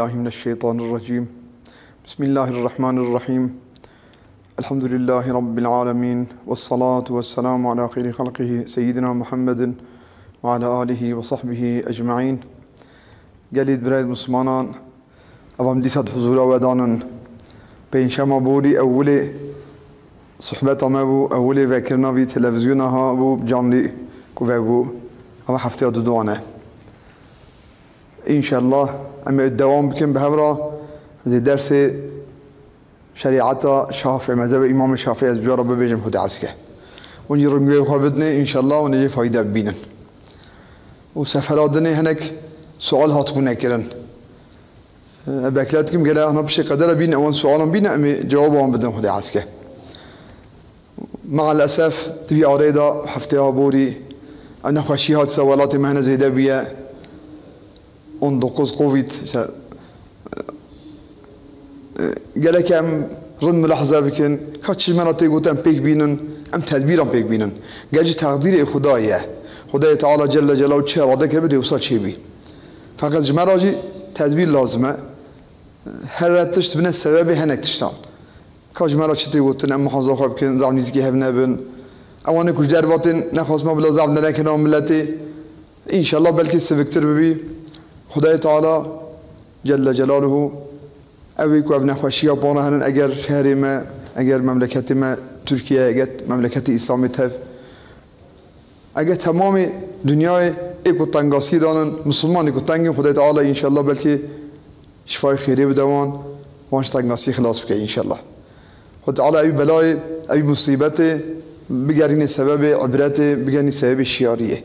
بالله من الشيطان الرجيم. بسم الله الرحمن الرحيم. الحمد لله رب العالمين، والصلاة والسلام على خير خلقه سيدنا محمد وعلى آله وصحبه أجمعين. قليد برای مسلمانان اوام دیسات حضور آودانن بین شما بودی اول صحبت ما بو اول وکرنا بی تلویزیون ها بو جانلی کو بو اما هفته دوانه ان شاء الله اما الدوام بكم بهورا زي درس شريعة شافعي مذهب امام الشافعي از بجارة ببيجم خود عسكه ونجي رميه خابدني ان شاء الله ونجي فايدة ببينن وسفرادني هناك سؤال هاتبون كرن بكلاتكم قال انا بشي قدر بين اول سؤالهم بين امي جوابهم بدهم خود عسكه مع الاسف تبي اريدا هفته بوري انا خوشي هات سوالات مهنه زيدا بيا اون دقوز كوفيد قال لك ام رن ملاحظه بكن كاتش مناطق قوتن بيك بينن ام تدبيرم بيك بينن جاجي تقدير خدای تعالى جل جلاله چه اراده که بده وصل چه بي فقط جمراجي تدبير لازمه هر رتشت بنا السبب هنك تشتغل كاج مرا چه تقولتن ام محافظه خب كن زعم نزكي هبنا بن اوانه كوش درواتن نخواست ما بلا زعم نكنا ملتي ان شاء الله بلكي سبكتر ببي خدای تعالى جل جلاله اوی کو ابن خوشیا بانا هنن اگر شهر ما اگر مملکت ما ترکیه اگر مملکت اسلامی تف اگر تمام دنیای ایکو تنگاسی دانن مسلمانی کو تنگین خدای تعالی ان شاء الله بلکه شفای خیری بدوان وانش تنگاسی خلاص بکه ان شاء الله خدای تعالی اوی بلای اوی مصیبت بگرین سبب عبرت بگرین سبب شیاریه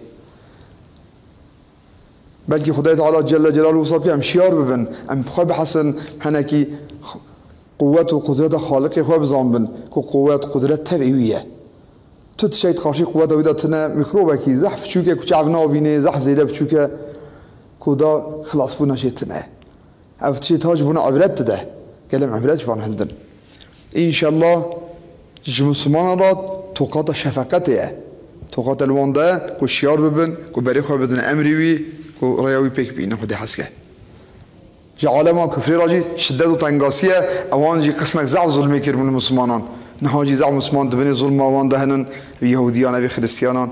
بلکه خدای تعالی جل جلاله وصف که شیار ببن ام خواب حسن هنکی قوت و قدرت خالق خواب زامبن که قوت قدرت تبعیه تو تشيت خاشي قوات ويداتنا ميكروبا كي زحف شوكا كوچعفنا وبيني زحف زيدا بشوكا كودا خلاص بونا شيتنا اف تشيت هاج بونا عبرت ده كلام عبرت فان هلدن ان شاء الله جمسمان رات توقات شفقته توقات الواندا كو شيار ببن كو بريخو بدن امريوي كو رياوي بيك بينا خدي حسكه جا عالم كفري راجي شدة وتنقاسية اوان جي قسمك زعف ظلمي كير من المسلمانان نهاجي زعم مسلمان دبني ظلم وان دهنن يهوديان أبي خريستيانان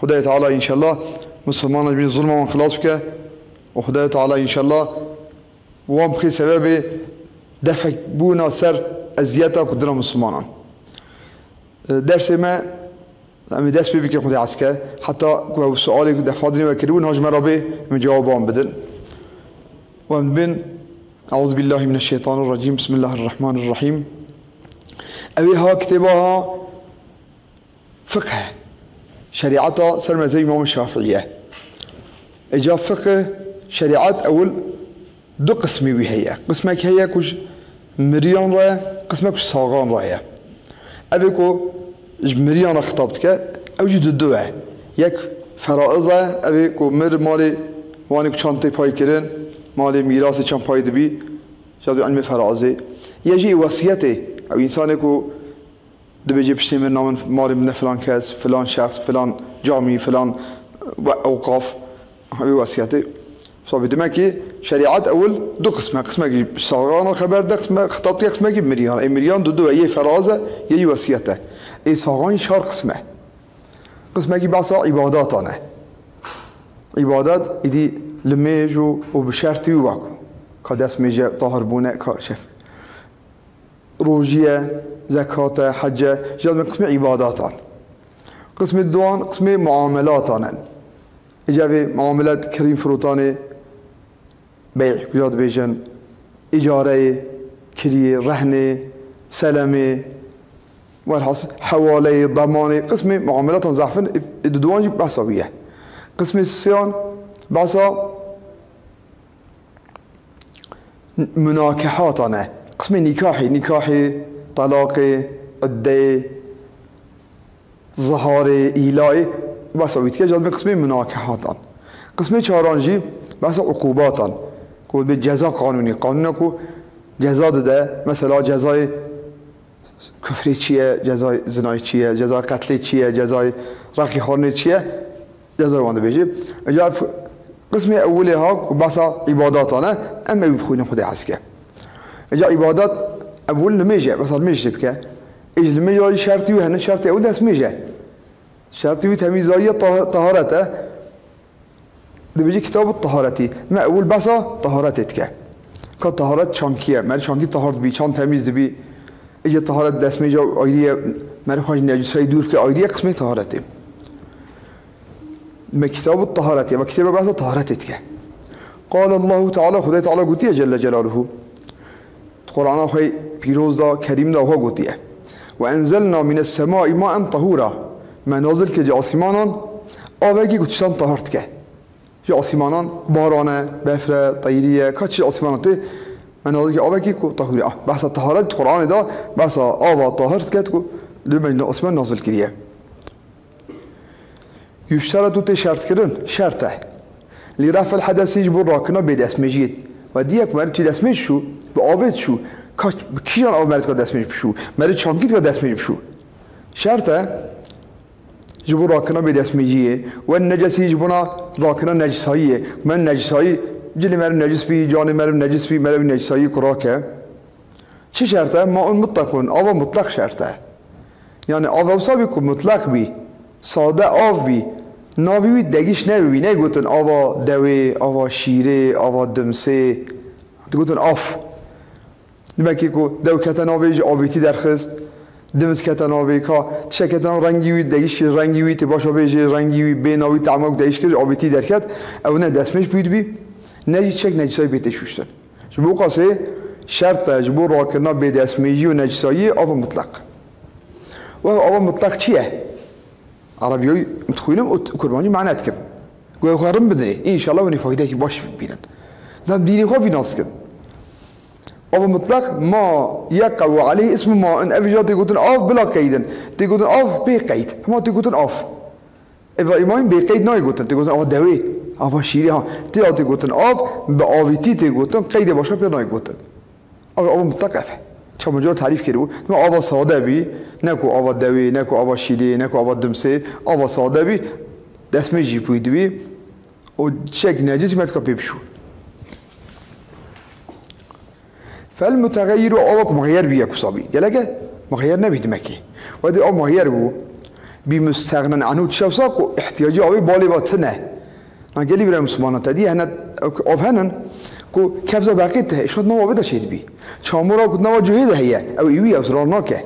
خدای تعالى إن شاء الله مسلمان دبني ظلم وان خلاص بك وخدای تعالى إن شاء الله وان بخي سبب دفع بونا سر أزياتا قدرة مسلمان درس ما أمي درس بيبي كي خدای عسكر حتى كوا سؤالي دفعدني وكرون هاج مرابي من جوابان بدن وان بين أعوذ بالله من الشيطان الرجيم بسم الله الرحمن الرحيم اوی ها كتابها فقه شريعة سلمة زي امام الشافعية اجا فقه شريعة اول دو قسمي وهي قسمك هي كوش مريان رايا قسمك كوش صاغان رايا اوی كو مريان را خطابتك او جد دوه يك فرائضه اوی كو مر مالي واني كو چانتي پاي کرن مالي ميراث چان پاي دبي شادو علم فرائضه يجي وصيته او انسانی که دبیجی پشتی من نام ماری من فلان کس فلان شخص فلان جامعه فلان اوقاف همی وصیتی صابی دمکی شریعت اول دو قسمه قسمه ساغان خبر ده قسمه خطابتی قسمه کی مریان ای مریان دو یه فرازه یه وصیته ای ساغان چهار قسمه قسمه کی بحثا عباداتانه عبادات ایدی لمیجو و بشرطی واکو که دست میجه طاهر بونه که شف روجية زكاة حجة جاد من قسم عباداتان قسم الدوان قسم معاملاتان إجابة معاملات كريم فروتاني بيع جاد بيجن إجارة كريه رهنة سلمة والحص حوالي ضمانة قسم معاملات زعفن الدوان جيب بحثا بيه قسم الصيان بحثا مناكحاتنا قسم نكاحي طلاقي عدة ظهاري إيلائي بس ويتكي جاد من قسم مناكحاتان قسم چهارانجي بس عقوباتان كو بالجزاء قانوني قانونكو جزاء ده مثلا جزاء كفري چيه جزاء زناي چيه جزاء قتل چيه جزاء رقي خورني چيه جزاء وانده بيجي اجا قسم أولها بس عباداتنا أما بخوين خدي عسكر إجا عبادات أول لميجا بس الميجا بك إيش لميجا شرطي وهنا شرطي أول ده ميجا شرطي وتمييزية طهارته ده بيجي كتاب الطهارتي ما أول بس طهارتك كطهارت شانكية ما شانكي طهارت بي شان تمييز بي إجا طهارت بس ميجا أيديا ما خارج نجسي دور كأيديا قسم طهارته ما كتاب الطهارتي ما كتاب بس طهارتك قال الله تعالى خدای تعالى قوتيه جل جلاله القرآن خي بيروز دا كريم دا هو قوتيه وأنزلنا من السماء ماء طهورا ما نازل كجا آسمانان آوگی گوشتن طهارت که جا آسمانان بارانه بفره طیریه کچی آسمانات ما نازل که آوگی کو طهوره بحث طهارت القرآن دا بحث آوا طهارت که کو لبن آسمان نازل کریه يشترط تشرط كرن شرطه لرفع الحدث يجبر راكنا بدست مجيد وديك مرد تي دست شو بآوت شو بكيان آو مرد دست مجيد بشو مرد شانكيت دست مجيد بشو شرطه جبر راكنا بدست مجيد والنجس يجبنا راكنا نجسائيه من نجسائي جل مرد نجس بي جان مرد نجس بي مرد نجسائي كراكه چه شرطه ما مطلقون آو مطلق شرطه يعني آو وصابيكم مطلق بي ساده آو بي ناوی دگیش نبی نگوتن آوا دوی آوا شیره آوا دمسه گوتن آف نمیکی کو دو کتن آویج آویتی درخست دمس کتن آوی کا شکتن رنگی وی دگیش رنگی وی تباش آویج رنگی وی به ناوی تعمق دگیش کر آویتی درکت او نه دستمش بید بی نجی چک نجسای بیتش شوشتن جبو قاسه شرط جبو راکرنا به دستمیجی و نجسایی آوا مطلق و آوا مطلق چیه؟ عربيوي متخوينم وكرماني معنات كم قوي خارم بدري إن شاء الله وني فايدة كي باش بينن ذا ديني خوفي ناس كم أو مطلق ما يقع عليه اسم ما إن أفجار تقولن أوف بلا قيد تقولن أوف بقيد ما تقولن أوف إذا إيمان بقيد ناي قولن تقولن أوف دوي أوف شيري ها تقولن أوف بأوفيتي تقولن قيد باشا بيناي قولن أو مطلق أفه شو مجرد تعريف كده ما أوف صادق بي نکو آوا دوی نکو آوا شیلی نکو آوا دمسه آوا ساده بی دست میجی پوید بی و چک نجس مرد که پیبشو فالمتغیر آوا مغیر بی یک صابی گلگه مغیر نبید مکی و دی آوا مغیر بو بی مستغنن عنو تشوساک و احتیاجی آوی بالی باتنه من گلی برای مسلمانان تدی هنه آف هنن کو کفزا باقی ته شد نوا بده شید بی چامورا کد نوا جوهده هیه او ایوی او سرار ناکه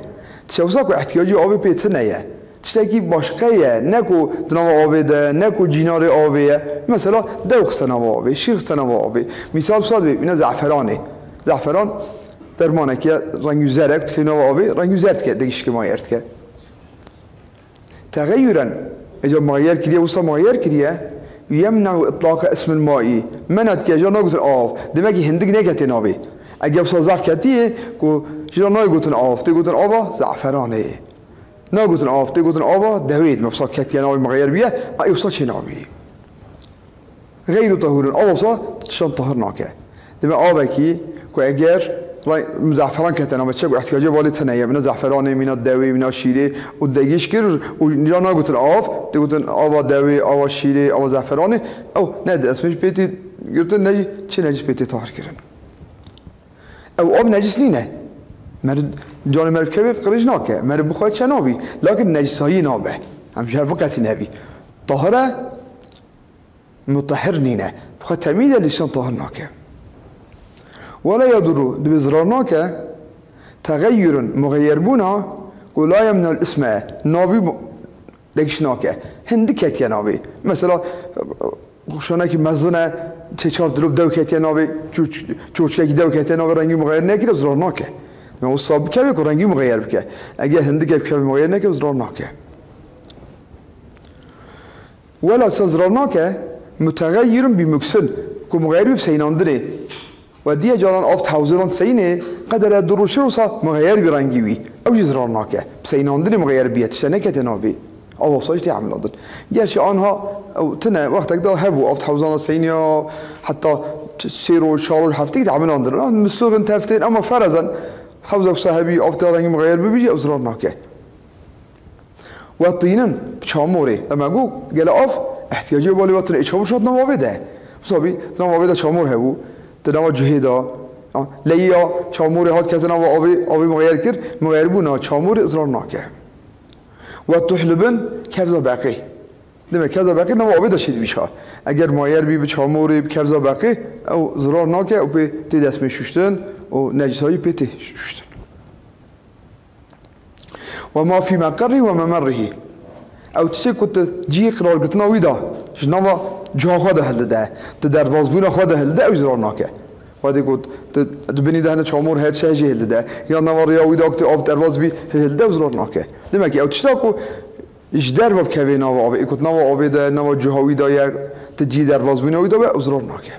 تشوساكو احتياجي آوي بيتنايا تشتكي باشقية نكو دنوا آوي ده نكو جينار آوي مثلا دوخ سنوا آوي شيخ سنوا آوي مثال صاد بينا زعفرانه زعفران درمانه که رنگ زرق تكنوا آوي رنگ زرد که دقيش که ما يرد که تغيرا اجا مغير كريه وصا مغير كريه يمنع اطلاق اسم المائي منت که اجا نقول آف دماغي هندق نكتين آوي اگه وصا زعف كتيه كو جرا نايقولن آف تقولن آوا زعفرانه نايقولن آف تقولن آوا دويد مبصا كتيا ناوي مغير بيه أيوصا شي ناوي غير طهور آوصا شان طهرناكه دم آبكي كو أجر زعفران كتنا بتشجع احتياجي بالي تنايا من زعفرانه من الدوي من الشيرة ودقيش كير وجرا نايقولن آف تقولن آوا دوي آوا شيرة آوا زعفرانه أو ناد اسمش بيتي قلت نجي شي نجس بيتي طهر كرن أو آب نجس لينه مرد جان مرد كبير قريش ناكه مرد بخواهد شنابي لكن نجسایی نابه همشه فقط نبي طهره مطهر نينه بخواهد تمييز اللسان طهر ناكه ولا يضر بزرار ناكه تغير مغير بونا ولا يمنع الاسم نابي دكش ناكه هندكت يا نابي مثلا شونه که مزنه چهار دروب دو کتی نابی چوچکه دو کتی نابی رنگی مغیر نکید زرار ناکه من وصاب كيف يكون رنجي مغير بك أجي هندك كيف مغير نك وزرناك ولا تزرناك متغير بمكسل كمغير بسيناندري ودي جالان أفت حوزلان سينه قدر الدروش روسا مغير برنجيوي أو جزرناك بسيناندري مغير بيت شنك تنابي أو وصلت تعمل هذا جالش عنها أو تنا وقتك ده هبو أفت حوزلان سينه حتى سيرو شارو حفتك تعمل هذا مسلوق أنت هفتين أما فرزا حوزة صاحبي أفضل رنج مغير بيجي أزرار ناكه والطينن بشاموري لما جو قال أف احتياجي بالي وطن إيش هم شو نوابده صابي تنام آبی دا چامور هبو تنام جهیدا لیا چامور هات که تنام آبی مغیر کرد مغیر بو نا چامور اصرار ناکه و تحلبن کفزا باقی دم کفزا باقی نام آبی داشتید بیشها اگر مغیر بی به چاموری کفزا باقی او زرار ناکه او به تی دست می شوشتن و نجسایی به تی شوشتن و ما فی مقری و ممره او تشي كنت جي قرار قلتنا ويدا شنو جا خود هل ده تدرواز بونا خود هل ده وزرار ناكه وادي قلت تبني ده هنا چامور هر شيء جي هل ده يا نواريا ويدا كت اف درواز بي هل ده وزرار ناكه دمك او تشتاكو ايش درب كوينا و كنت نوا اوبي ده نوا جهوي ده يا تجي درواز بونا ويدا وزرار ناكه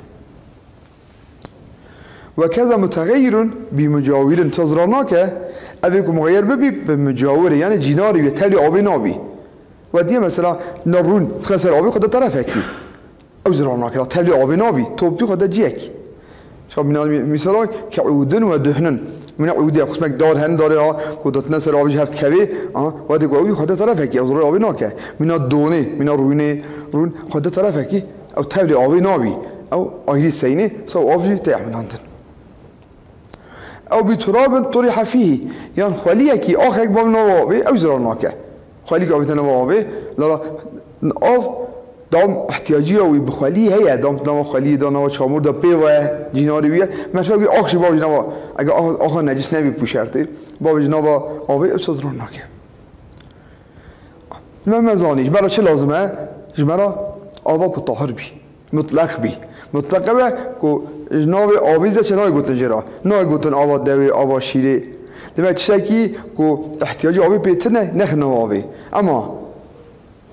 وكذا متغير بمجاور تزرار ناكه ابيكم مغير ببي بمجاور يعني جيناري بتالي ابي نابي وديه مثلا نرون خسر آبی خود طرفکی او زرارنا که تبلی آبی نابی توبتی خود جیک شاب مثلا که عودن و دهنن من عودی قسمت دار هن داره ها کودت نسر آبی هفت کوی ودی آبی خود طرفکی او زرار آبی ناکه من دونه من رون خود طرفکی او تبلی آبی نابی او آیری سینه سو آبی تعملندن او بتراب طرح فيه يعني خليك آخر بام نوابي او زرارنا که خالی که آبی تنوابه لالا آف دام احتیاجی روی بخالی هیا دام دام خالی دانا و چامور دا پی و جیناری بیه مثلا اگر آخشی با جناب اگر آخه نجس نبی پوشرته با جناب آبی ابساز رون نکه من مزانیش برای چه لازمه؟ برای آبا کو طاهر بی مطلق بی مطلقه به کو جناب آبیزه چه نای گوتن جرا نای گوتن آبا دوی آبا شیره دمت شکی کو احتیاجی آبی پیتر نه آبی اما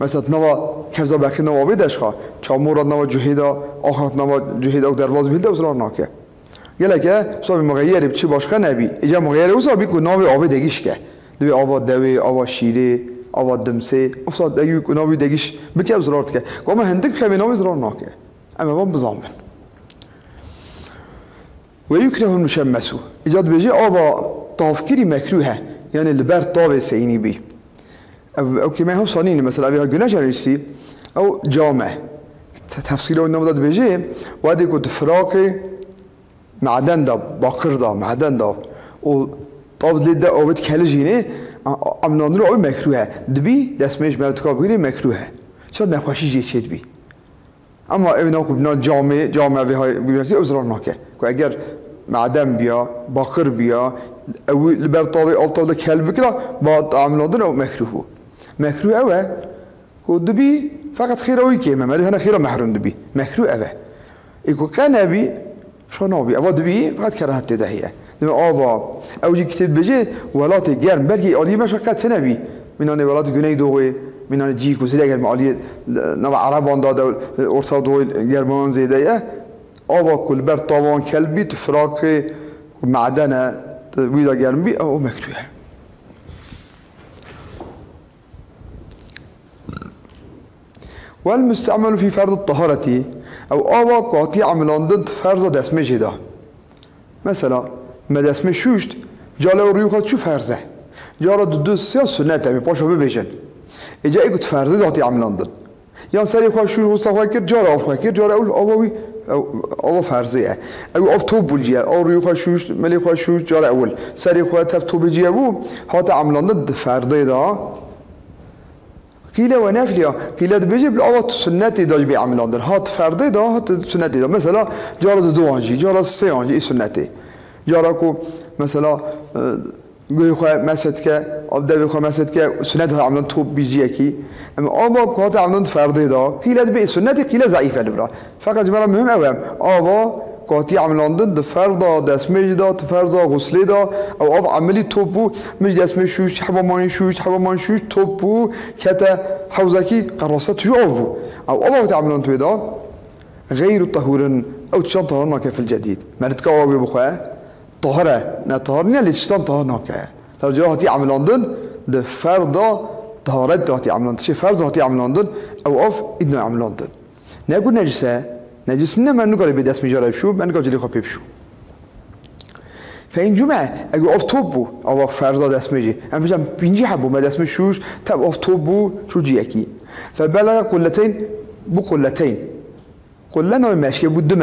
مثلا نوا کفزا باقی آبی داشت چامورات نوا جهیدا آخرت نوا جهیدا و درواز بیل دوزرار ناکه گله که صابی مغیری بچی باشخه نبی ایجا مغیری او صابی کو ناوی آبی دگیش که دوی آوا دوی آوا شیره آوا دمسه افساد دگی کو ناوی دگیش بکی ابزرارت که که ما هندک کمی ناوی زرار ناکه اما بام بزامن و یکره المشمسو ایجاد بجی آوا تفكيري مكروهه يعني البر طاوي سيني بي او كما هو صانين مثلا ابي جناش ريسي او جامع تفسيره انه بدات بيجي وادي كنت فراقي معدن دا باقر دا معدن دا و طاف لدا او بتكلجيني ام نادر او مكروهه دبي دسمش مرتكا بيري مكروهه شو نخوشي جيت بي اما ابن کو بنا جامع به های بيرتي ازرار ناكه کو اگر معدن بیا باقر بیا او لبر طاوي او طاوي كلب كلا بعد عملودن او مكروه اوه كو دبي فقط خير اوي كيما مالي هنا خير محرم دبي مكروه اوه يكو كان ابي شو نوبي ابا دبي فقط كراهه تدهيه دبي ابا او جي كتب بجي ولات جرم بلكي اولي مشقت نبي من ان ولات جني دوغي من ان جيكو زي اگر معالي نوع عربان داد اورتا دو جرمان زيده ابا كل بر طاوان كلبي تفراق معدنه ويدا جرمي او مكروه والمستعمل في فرض الطهارة او آوا قاطع عملاندن فرض دسمه جدا مثلا ما دسمه شوشت جاله رویخات شو فرضه جاله دو سیا سنت همی پاشو ببیشن اجا اگه فرضه داتی عملاندن یا سری خواه شوش خواه کرد جاله آف خواه کرد جاله اول آواوی او فرضیه او آف توب بولجیه او روی خواه شوش ملی خواه شوش جاله اول سری خواه تف توب جیه بو هات عملاندن فرضه دا قيل ونافليا قيل بيجي بالأوقات سنتي داج بيعملون در هات فردي دا هات سنتي دا مثلا جارد دو انجي جارد سي انجي سنتي جاركو مثلا گوی خواه مسد که آب دوی خواه مسد که سنت ها عملان توب بیجیه کی اما آبا که عملان فرده دا قیلت به سنت قیلت ضعیفه لبرا فقط جمعه مهم اوهم آبا قاطی عملاندن ده فردا دسمه دا فردا غسله دا او آب عملی توبو مش دسمه شوش حبامان شوش توبو کتا حوزکی قراسه تجو آبو او آبا قاطی عملان توی دا غیر الطهورن او تشان طهرنا كيف الجديد ما نتكوى بخواه طهره نه طهر نه لیشتان طهر نکه در جا هاتی عملاندن ده فردا طهارت هاتی عملاندن چه فرض هاتی عملاندن او آف ایدنا عملاندن نگو نجس نه من نگاری به دست میجاره بشو من نگار جلی خواه بشو فین جمعه اگه آف توب بو او فرضا دست میجی هم فیجم بینجی حبو ما دست میشوش تب آف توب بو چو جی اکی فبلغ قلتين قله نوع مشک بود دو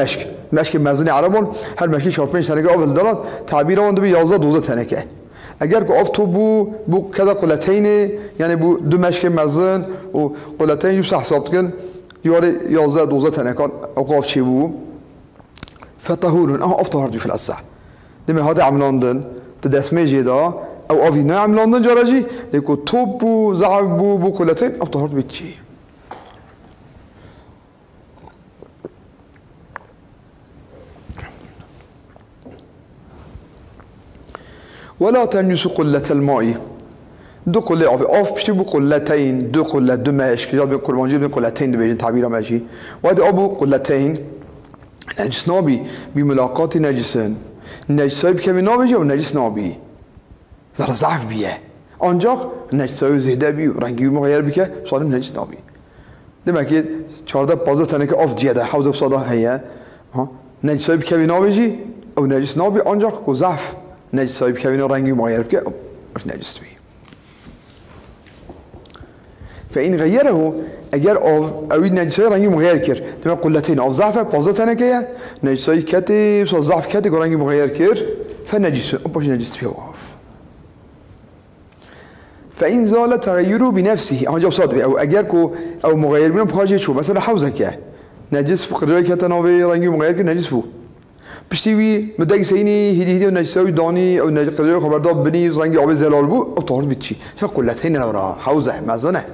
مشک مزنی عربان هر مشکی 4 5 تنکه آب دارد تعبیر آن دو 11 12 تنکه اگر که آب تو بو کذا قلتین یعنی بو دو مشک مزن و قلتین یوسف حساب کن یاره 11 12 تنکه اوقاف چی بو فطهورون افتهرت في الأسح دم هذا عملاندن تدسمي جدا او افينا عملاندن جراجي لكو توب زعب بو كلتين افتهرت بتشي ولا تنجس قلة الماء دو قلة اوف بشتي بو قلتين دو قلة دو ماشي جاب بكل مانجي بين قلتين بيجي تعبير ماشي وهذا ابو قلتين نجس نابي بملاقات نجسن نجسای بکمی نابی و نجس نابی در ضعف بیه آنجا نجسای زیده بی و رنگی مغیر بکه سالم نجس نابی دیمه که 14 15 تنه که آف جیده حوض صدا هیه نجسای بکمی نابی او نجس نابی آنجا که ضعف نجسای بکمی رنگی مغیر بکه اش نجس بی فإن غيره اگر اوی نجسای رنگی مغیر کرد دیمه قلتین آف ضعف 15 تنه که نجسای کتی و ضعف کتی رنگی مغیر کرد فنجس باش نجس فيه وقف فإن زال تغيره بنفسه آنجا صاد او اگر کو او مغیر بینم بخواجه شو مثلا حوزه که نجس فقره که تناوی رنگی مغیر کرد نجس فو پشتیوی مدعی سینی هدی و نجسای دانی او نجس قدره خبردار بنی رنگی آب زلال بو او طهر بچی چه قلتین نورا حوزه مزنه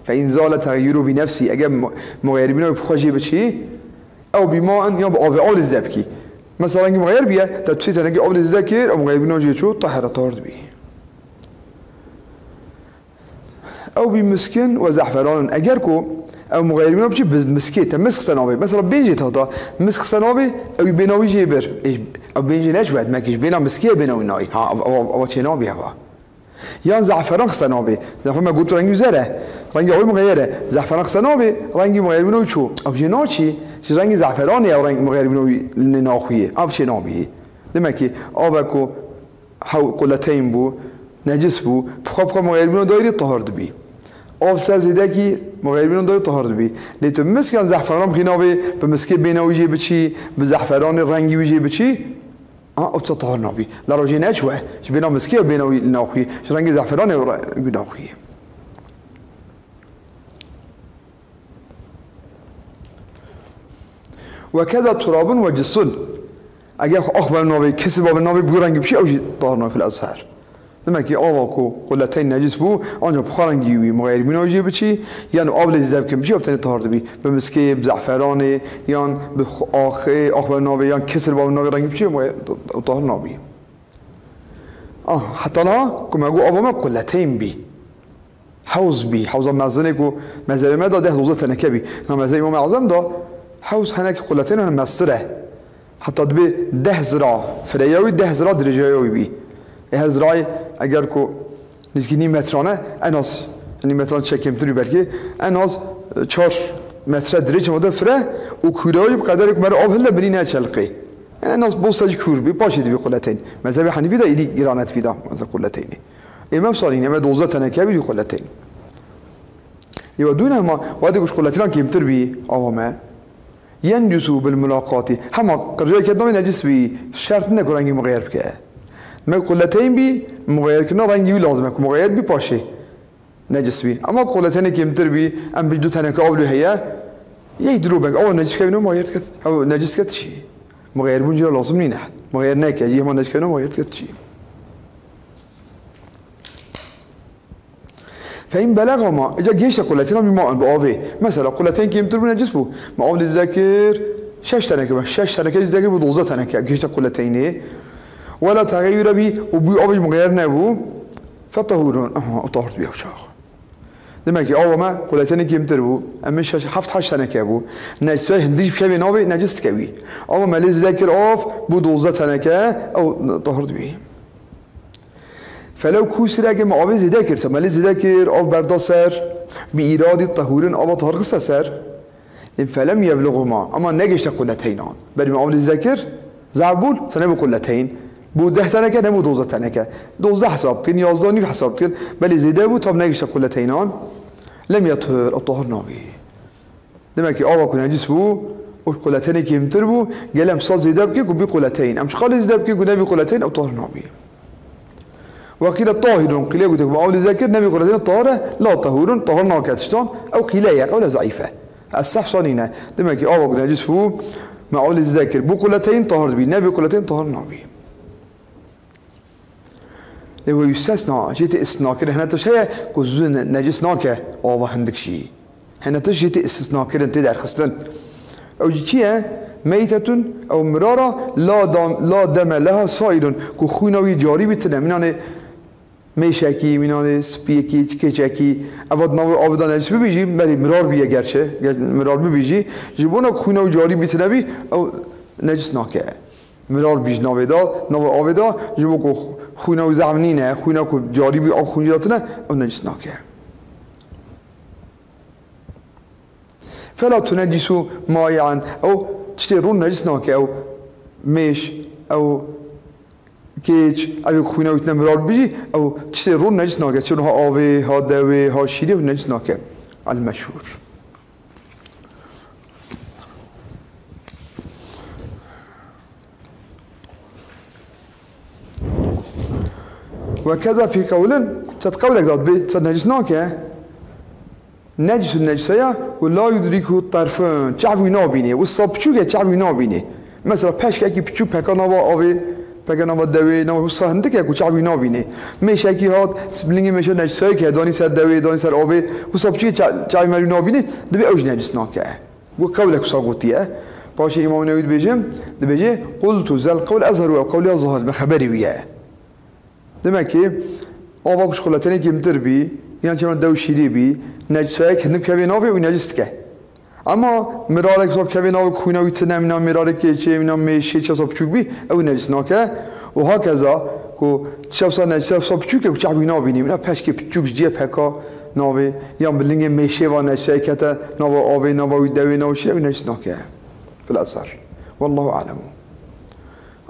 فإن زال تغيره بنفسه اگر مغیر بینم بخواجه بچی او بماء یا بآب آل زبکی مثلا رنگی مغیر بیه تا توی تنگی آب زکر او مغیر بینم جیچو طهر طهر بی او بمسكن وزعفران اگر کو او مغيرين بجي بمسكيت مسك سنابي مثلا بينجي تاتا مسك سنابي او بيناوي جيبر او بينجي ناش بعد ما كيش بينا مسكيه بيناوي ناي ها او تشنابي هوا يا زعفران سنابي زعفران ما قلت رنگي زره رنگي او مغيره زعفران سنابي رنگي مغيرين شو او جناچي رنگي زعفران يا رنگ مغيرين ناخويه او تشنابي دمكي او کو قلتين بو نجس بو بخوب مغيرين دايري طهر دبي آف سر زیده کی مغیربین داره طهارت بی لیتو مسکن زعفران خیناوی به مسکی بیناویجی بچی به زعفران رنگی ویجی بچی او طهار نابی لراجی نچوه چه بینا مسکی و بیناوی ناخوی چه رنگی زعفران ناخوی و کذا تراب و جسل اگر اخبر نابی کسی باب نابی بو رنگی بچی اوجی طهار نابی الازهر demek ki avako kullateyn necis bu ancak bukharangi bi mغير binoji biçi yani avle zevkim biçi obteni tahardı bi be miski bza'ferani yan bi akhbar nabi yan kesir bab nabi rangi biçi tahar nabi hatta la kuma go avama kullateyn bi حوز بي حوز مازنكو مازال ما ده حوز تنكبي ما زي ما اعظم ده حوز هناك قلتين انا مستره حتى دبي 10 زرا فرياوي 10 زرا درجاوي بي هر زراعي اگر کو نزدیک نیم مترانه اناس نیم متران چکم توی بلکه اناس 4 متر درجه مده فره و کورایی بقدر که مرا آب هلا بری نه چلقی اناس بوستاج کور بی پاشید بی قلتین مذهب حنیفی دا ایدی ایرانت بیدا مثلا قلتین امام صالحین اما 12 تنکه بی قلتین یو دونه ما وادي گوش قلتین که امتر بی آوامه ينجسوا بالملاقات هم قرجه کدام نجس بی شرط نکرانگی مغیر بکه ما قلتين بي مغير كنا رنگي لازمه مغير بي باشه نجس بي اما قلتين كيمتر بي ام بدو تنك اول هي يدرو بك او نجس كانوا مغير كت او نجس كت شي مغير بنجي لازم نينا مغير نك يجي ما نجس كانوا مغير كت شي فإن بلغ ما اجا جيش قلتين بما باوي مثلا قلتين كيمتر بنجس بو ما اول الذاكر 6 تنك 6 تنك الذاكر ب 12 تنك جيش قلتين ولا تغير بي وبي أبي مغير نبو فطهورون طهرت بيه وشاخ demek ki avama kuleteni kimtir bu emiş haft haş tane ke bu necse hindiş kevi nabi necis kevi ama meliz zekir of bu 12 tane ke او طهرت بيه فلو كسر اگه معاوض ذکر ملیز ذکر of برداسر بإيراد الطهورين أو طهر خسر فلم يبلغهما اما نگشت قلتینان بل معاوض ذکر زعبول سنه قلتين بو 10 تنكه نمو 12 تنكه 12 حساب كن 11 نيف حساب كن بل زيده بو طب نگشت قلتينان لم يطهر الطهر نابي demek ki ava kun necis bu والقلتين كيم تربو قال أم صاز زيدابكي وبي قلتين أمش قال زيدابكي ونبي قلتين أو طهر نبي وقيل الطاهر قيل يقول لك معول ذاكر نبي قلتين الطهارة لا طهور طهرنا كاتشتان أو قيل قولة ضعيفة الصح صانينا دمكي أوق نجس فو معول الذاكر بو قلتين طهر بي نبي قلتين طهر نبي لو يستثنى جيت استثناء كده هنا تشيء كوزن نجس ناكه أو عندك شيء هنا تجي استثناء كده أنت در خستن أو جيتيه ميتة أو مرارة لا دم لها صائر كخونوي جاري بتنا منانه میشکی مینانه سپیکی کچکی اول نوع آبادان نجس ببیجی ولی مرار بیه گرچه مرار ببیجی جبونا خونه و جاری بیتنبی او نجس ناکه مرار بیج نوع آبادا جبو کو خونه و زمینه خونه کو جاری بی آب خونیاتنه او نجس ناکه فلا تنجسوا مایعا او تشترون نجس ناکه او میش او كيج أبي خوينا ويتنمرار بيجي أو تشترون نجس ناكه چون ها آوي ها دوي ها شيري و نجس ناكه المشهور وكذا في قول تتقولك ذات بي تصد نجس ناكه نجس النجسية ولا يدركه الطرفان تعفوي نابيني والصاب بچوكه تعفوي نابيني مثلا پشك اكي بچوك پكا نابا آوي پکن آمد دوی نام حسا هنده که کوچه عبی نابینه میشه کی هات سبلینگی میشه نجسایی که دانی سر دوی دانی سر آبی حسا بچی چای مری نابینه دبی اوج نجس ناکه گو قول حسا قوتیه باشه امام نووی بيجم دبیجه قلت زل قول ازهر و قول ازهر بخبری بیه دمکی آوا کش خلاتنی کمتر بی یعنی چون دو شیری بی نجسایی که هندم که نابی و نجس که اما مرارك صاب كبينا وكونا ويتنا منا مرارك كي منا مشي صاب چوك بي او نجس ناكه وهكذا كو شخص نجس صاب چوك و چابينا بيني منا پشك چوك جيه پكا ناوي يا بلينگ مشي و نجس كتا ناو اوي ناو دوي ناو شي نجس ناكه بالاثر والله اعلم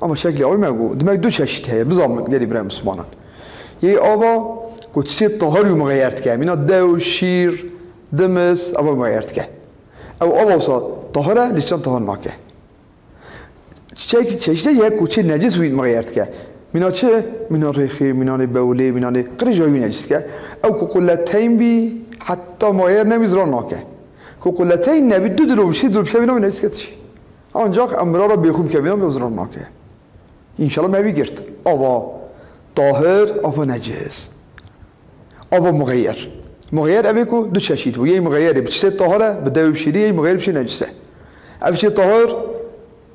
اما شكلي اوي ما دمك دو چشت هي بزام قريب برا مسلمان يي اوبا كو تسي طهر مغيرت كه منا دو شير دمس او مغيرت كه او اوصا طهره ليشان طهر ناكه چه یک کوچه نجس وید مغیرت که مینا چه مینا ریخی مینا بوله مینا قری جایی نجس که او قلتين بی حتی مغیر نمیزران ناکه قلتين نبی دو درو بشی درو بشه مینا نجس کتش آنجا امرار بیخوم که مینا بزران ناکه انشالله ما گرت آوا طاهر آوا نجس آوا مغیر مغير أبيكو دو شاشيت ويا مغير بتشتري طهارة بدأ بشيري مغير بشي نجسة أبشي طهار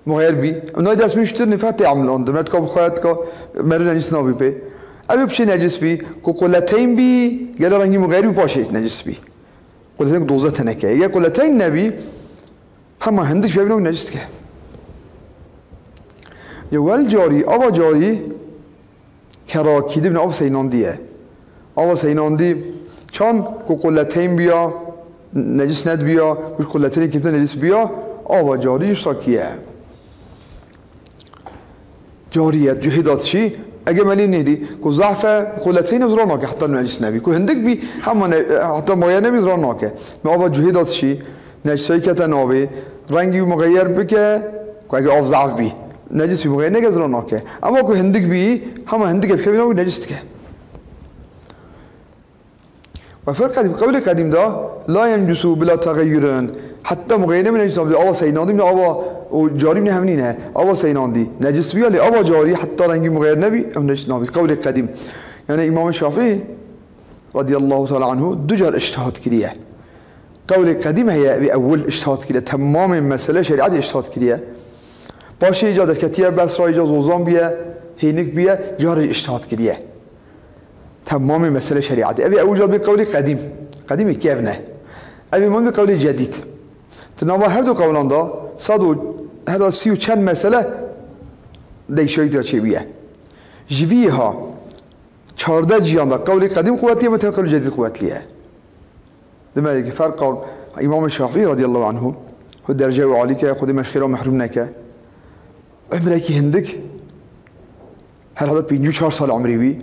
مغير بي وناي داس مشتر نفات يعمل عند ما تكون خياتك مرة نجس نابي بي أبي بشي نجس بي قلتين بي قال راني مغير باشي نجس بي قلتين دوزة تنكه يا قلتين نبي هما هندش بيبنو نجس كه يوال جاري أوا جاري كراكيد ابن أو سينانديه أوا سيناندي چون کو قلتين بیا نجس ند بیا کوش قلتين که نجس بیا آوا جاری شاکیه جاریت جهدات شی اگه ملی نیدی کو ضعف قلتين زرا ناکه حتی نجس نبی کو هندک بی همان حتی مغیر نبی زرا ناکه ما آوا جهدات شی نجسایی که تناوی رنگی مغیر بکه کو اگه آف ضعف بی نجس بی مغیر نگه زرا ناکه اما کو هندک بی همان هندک بکه بیناوی نجس که وفي القول القديم ده لا ينجسوا بلا تغير حتى مغير من نجس نبي آوا سيناندي من آوا وجاري من همينه آوا سيناندي نجس بيا لآوا جاري حتى رنگي مغير نبي أو نجس نبي قول القديم يعني إمام الشافعي رضي الله تعالى عنه دجار اجتهاد كريه قول القديم هي بأول اجتهاد كريه تمام المسألة شريعة اجتهاد كريه باشي إجازة كتير بس رأي إجازة وزان بيا هينك بيا جاري اجتهاد كريه تمام مسألة شريعة أبي أوجد بقول قديم كيفنا أبي من بقول جديد تناول هذا قولان ده صادو هذا سيو كان مسألة ديشوي ده شيء بيه جويها 14 جيان ده قول قديم قوتيه بتقول جديد قوتيه دم فرق قول إمام الشافعي رضي الله عنه هو درجة عالية يأخذ مشخير ومحرومناك عمرك هندك هل هذا 54 سال عمري بي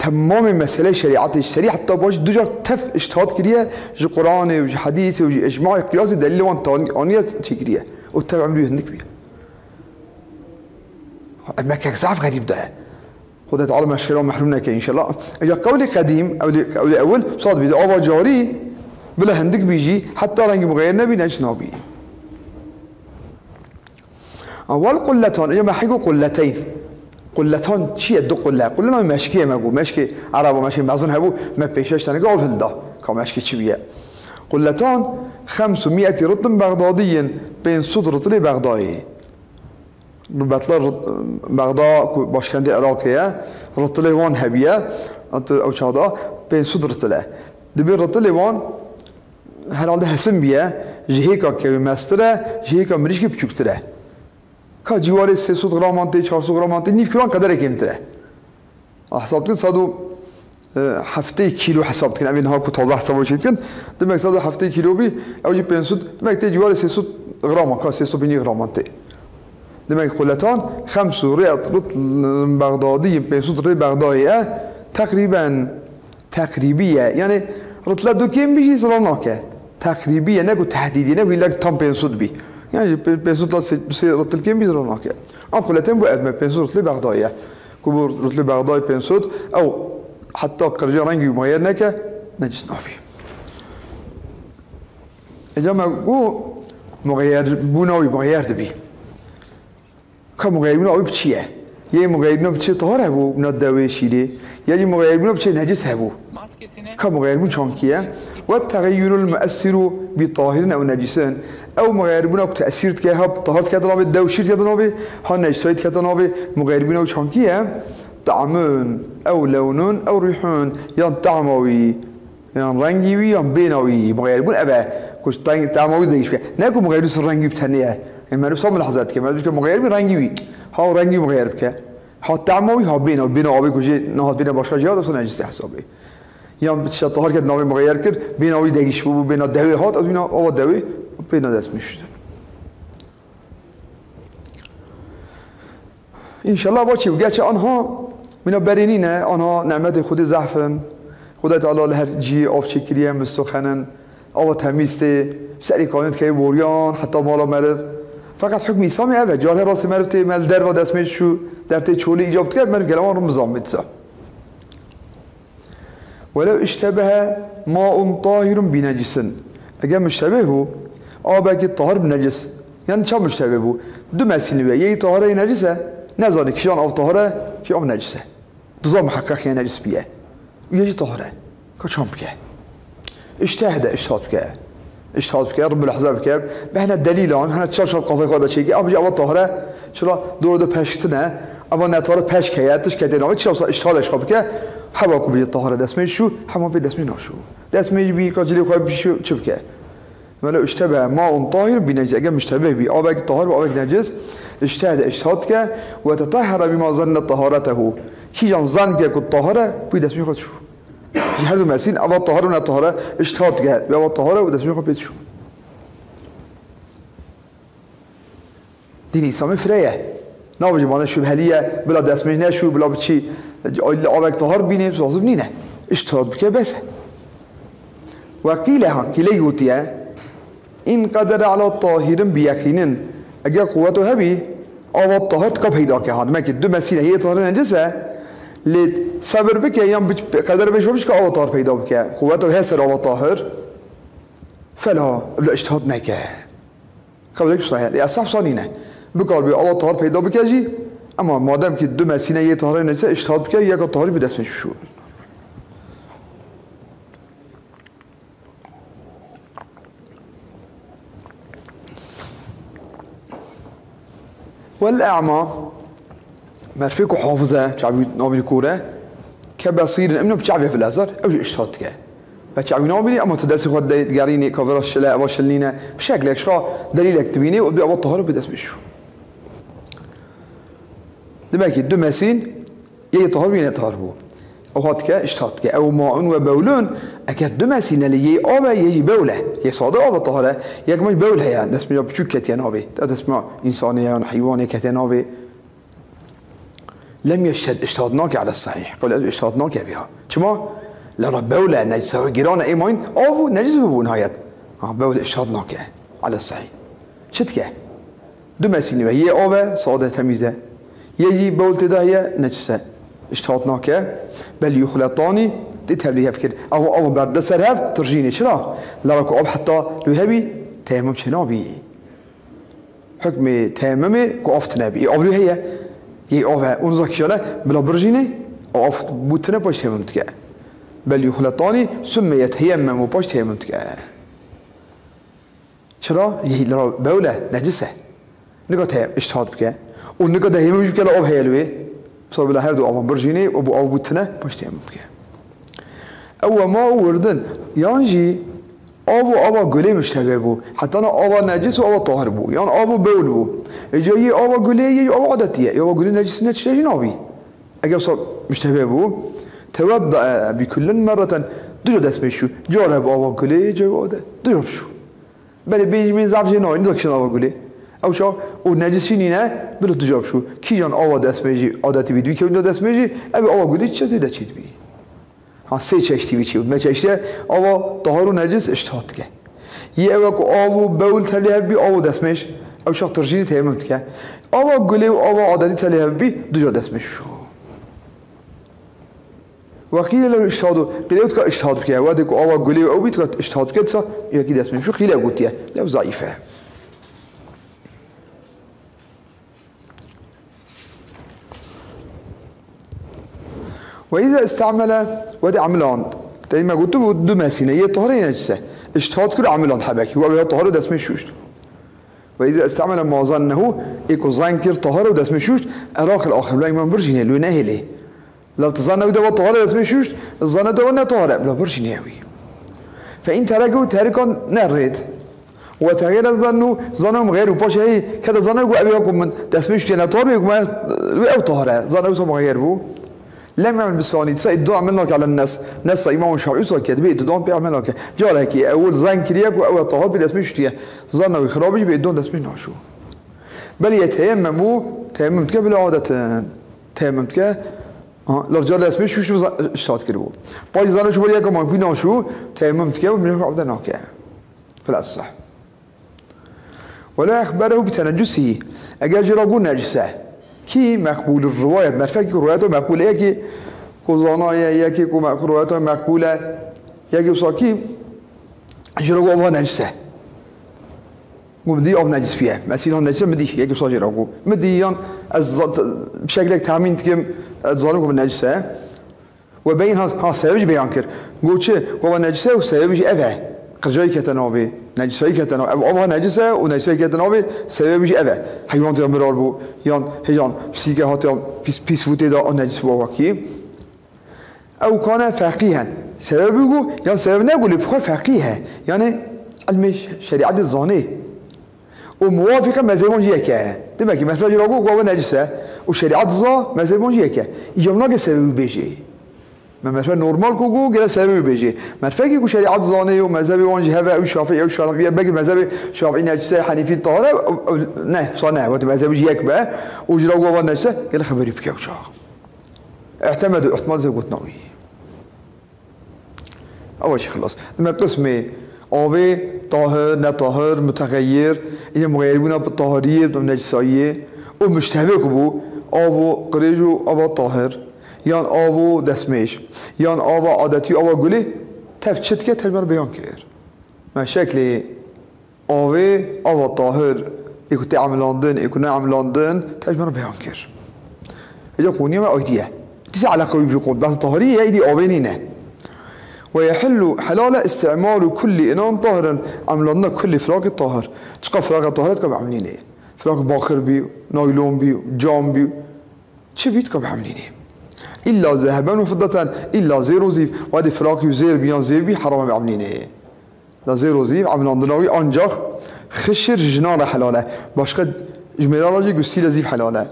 تمام مسألة شريعة الشريعة حتى باش دو جار تف اجتهاد كريه جو قرآن وجو حديث وجو إجماع قياس دليل وان تانية تكريه وتتبع عمليه هندك بيه أما كزعف غريب ده خدت تعالى مشكلة محرومنا كإن شاء الله إذا قولي قديم أو أول صاد بيد أبا جاري بلا هندك بيجي حتى رنج مغير نبي نجس نبي أول قلتان إذا ما حكوا قلتين قلتان شيء دو قلة قلنا مشكية ما بقول مشكي عرب ومشكي بعضن هبو ما بيشش تنقى في الدا كمشكي شبيه قلتان 500 رطل بغدادي بين صد رطل بغدادي نبتلا بغداد باشكندی عراقیه رطل وان هبیه او شادا بين صد رطله دبیر رطل وان herhalde hesim biye jiheka ke mestre jiheka mirişki küçüktüre ka civarı 300 gram ante 400 gram ante nif kiloan kadar ekimtire hesaptın sadu hafte kilo hesaptın evin ha ku taze hesabı çekin demek sadu hafte kilo bi evci pensud demek te civarı 300 gram ka 350 gram ante demek قلتان 5 ريال رطل بغدادي بيسود ريال بغدادية تقريبية يعني رطلة دو كم بيجي صرناكه تقريبية نقول تحديدي نقول لك تام بيسود بي يعني بيسود رطل كم بيجي صرناكه أنا قلتان بو أدم بيسود رطل بغدادية كبر رطل بغدادي بيسود أو حتى كرجال رنجي مغير نكه نجس نافي إذا ما هو مغير بوناوي مغير دبي که مغیربون آبی بچیه یه مغیربون بچه طهار هبو بنا دوی شیده یه مغیربون بچه نجس هبو که مغیربون چانکیه و تغییر المؤثر بطاهر او نجسن او مغیربون او تأثیرت که ها طهارت کردن آبی دو شیرت کردن آبی ها نجسایت کردن آبی مغیربون او چانکیه طعمون او لونون او ریحون یا طعماوی یا رنگیوی یا بیناوی مغیربون ابا کش طعماوی دیگه که نکو مغیربون رنگی بتنیه اما رو سام لحظات که مدرک مغیر می رنگی وی ها رنگی مغیر بکه ها تعموی ها بین آبی کجی نهاد بین باشگاه جهاد اصلا نجس حسابی یا بچه طهار کرد نامی مغیر کرد بین آبی دگیش بو بین دوی هات از بین آب دوی بین دست میشد ان شاء الله با چی بگه چه آنها مینا برینینه آنها نعمت خود زعفن خدا تعالی هر جی آف چکریه مستخنن آب تمیسته سری کانت که بوریان حتی مالا مرد فقط حکم اسلامی اوه جاله راست مرد مال در و دست میشه شو در تی چولی ایجاب کرد مرد گلمان رو مزام میتسا ولو اشتبه ماء طاهر بنجس اگر مشتبه هو آبه که طاهر بنجس یعنی چه مشتبه هو دو مسئله به یه طاهره نجسه نزانی کشان آب طاهره که آب نجسه دوزا محقق یه نجس بیه یه طاهره که چام بکه اجتهد اشتهاد بکر رب الاحزاب بکر به هنه دلیلان هنه چهار قافه خواهد چیگی آبجی اول طاهره چرا دو پشتنه اول نطاره پشت کهیتش که دینامه چرا اشتهادش خواه بکر حوا کو بی طاهره دسمه شو حوا بی دسمه ناشو دسمه بی کاجلی خواه بیشو چه بکر ولی اشتبه ماء طاهر بنجس اگر مشتبه بی آبک طاهر و آبک نجس اشتهاد که و تطهر بما ظن طهارته کی جان ظن که طاهره بی دسمه خود شو هر دو مسین اول طهاره و نه طهاره اشتهاد کرد و اول طهاره و دسمی خود پیچو دین اسلامی فریه نه بجی مانه شبهلیه بلا دسمی نشو بلا بچی آبک طهار بینیم سازم نینه اشتهاد بکه بسه وقیله ها کلی گوتیه این قدر علا طاهرن بیقینن اگر قوتو هبی اول طهار تکا پیدا که ها که دو مسینه یه طهاره نجسه لید صبر بکه یا قدر بهش بشه که آب طاهر پیدا بکه قوت هسر آب طاهر فلا بلا اجتهاد نکه قبل یک صحیح اصح صانینه بکار بی آب طاهر پیدا بکه جی اما مادام که دو مسینه یه طاهر نجسه اجتهاد بکه یک طاهری به دست میشه والاعمى مرفق وحافظه شعبي نابي كوره كبصير امنه بشعبي في الازهر او اشتهاد كه فشعبي نابي اما تدسي خد قاريني كفر الشلاء وشلينا بشكل اشرا دليل اكتبيني وبي ابو الطهاره بدس بشو دماكي دو مسين يي طهر بين طهر بو او هات كه اشتهاد كه او ماء وبولون اكيد دو مسين اللي يي اوبا يجي بوله يي صاده ابو الطهاره يك مش بوله يعني اسمه بشوكت يا نابي تسمع انسانيه حيوانيه كتنابي لم يشهد اشتهادناك على الصحيح قول اشتهادناك بها شما لرا بولا نجسة وجيران ايمين او نجس ببو نهاية بولا اشتهادناك على الصحيح شتك دو مسيني هي اوه صادة تميزة يجي بول تدا هي نجسة اشتهادناك بل يخلطاني تتهبليها فكر او بعد سرهب ترجيني شرا لراكو اب حتى لوهبي تيمم شنابي حكم تيممي كو افتنابي او هي اوه اونزاك شلا بلا برجيني او افت بوتنا باش تيمم تك بل يخلطاني سميت هيمم وباش تيمم تك شرا هي لرا بوله نجسه نقطه اشتهاد بك ونقطه هيمم بك لا او هيلوي بسبب لا هردو او برجيني او بوتنا باش تيمم بك او ما وردن يانجي آوا گله مشتبه بو حتی نه آوا نجس و آوا طاهر بو یان آوا بول بو اجایی آوا گله یه آوا عادتیه یا آوا گله نجس نتشتهی نابی اگر صار مشتبه بو توضع بكل مرة دو دست میشو جارب آوا گله جا عادت دو شو بله بین زعف جنایی نداکشن آوا گله او شو او نجسی نینه بله دو جارب شو کی جان آوا دست میجی عادتی بیدوی که اون دست میجی ابی آوا گله چه ده چید بی ها سه چشتی بیچی بود چشته آوا طهار و نجس اشتهاد که یه اوه که آوا بول تلیه بی آوا دستمش او شاق ترجینی تیمم که آوا گله و آوا عادتی تلیه بی دو جا دستمش شو وقیل لو اشتهادو قیلیوت که اشتهاد بکه وقتی که آوا گله و او بیت که اشتهاد بکه تا یکی دستمش شو خیلی گوتیه لو ضعیفه وإذا استعمل ودي عملان دايما قلت له دو مسينة هي طهرين نجسة اشتهاد كل عملان حبكي هو طهر ودسم الشوشت وإذا استعمل ما ظنه إيكو ظنكر طهر ودسم الشوشت أراك الآخر لا يمن برجيني لو ناهلي لو تظن وده طهر ودسم الشوشت الظن ده ونا طهر لا برجيني هوي فإن تركوا تركا نرد وتغير ظنهم غير وباش هي كذا ظنوا أبيكم من دسم الشوشت أنا طهر أو طهر ظنوا غير بو لم يعمل بالصواني تسا الدعاء عملناك على الناس ناس إمام الشافعي ساكت بيت الدعاء بيعملناك جالك أول ظن كريك وأول طهار بدسمي شتيه ظن وخرابي بيدون دسمي ناشو بل يتيمموا تيممتك بالعادة تيممتك لرجال دسمي شو اشتاد كربو باش ظن شو بليك ما في ناشو تيممتك ومن عبدناك فلا صح ولا أخبره بتنجسه أجاج رجل نجسه کی مقبول الرواية مرفق روايته مقبولة يكي كوزانايا يكي كو روايته مقبولة يكي وصاكي جرقو أبها نجسة ومدي أب نجس فيها مثلا نجسة مدي يكي وصا جرقو مدي يان بشكل تامين تكم ظالمكم النجسة وبين ها سببش بيان كر قول شيء هو نجسة وسببش أذى قرجاي كتنابي نجساي كتنابي أبها نجسة ونجساي كتنابي سببش أذى حيوان تمرار بو يان هيان بسيكه هاتيان بيس فوتي دا نجس بواكي أو كان فقيها سببه يعني سبب نقول بخو فقيها يعني المش شريعة الظاني وموافقة مذهب جيكا تبقى كي مثلا جرابو قوة نجسة وشريعة الظا مذهب جيكا يجمعنا سبب بيجي ما مثلا نورمال كوجو جل سبب بيجي مثلا كي شريعة الظاني ومذهب وانجي هذا أو شافعي أو شافعي باقي مذهب شافعي نجسة حنيفي طهارة نه صنع وقت مذهب جيك بقى وجرابو قوة نجسة قال خبري بك وشا اعتمدوا احتمال زي قلت نوي أول شيء خلاص لما قسمي آوه طاهر نطاهر متغير إيه مغيربون بالطاهرية بالنجسائية ومشتبه كبو آوه قريجو آوه طاهر يان آوه دسميش يان آوه عادتي آوه قولي تفشت كه تجمر بيان كير ما شكل آوه طاهر إيكو تعملاندن إيكو نعملاندن تجمر بيان كير إذا قوني ما أيديه تسع على قوي بيقول بس طاهرية إيدي آوه نينه ويحل حلال استعمال كل إنان طاهرا عملنا كل فراغ طاهر تشقى فراغ طاهرات كم عاملين إيه فراغ باخر بيو نايلون بيو جام بيو شو بيت كم عاملين إيه إلا ذهبا وفضة إلا زيرو زيف وهذه فراغ يزير بيان زير بي حرام عاملين إيه لا زيرو زيف عملنا ضناوي أنجخ خشر جنان حلاله باش قد جميلانا جي قسيل زيف حلاله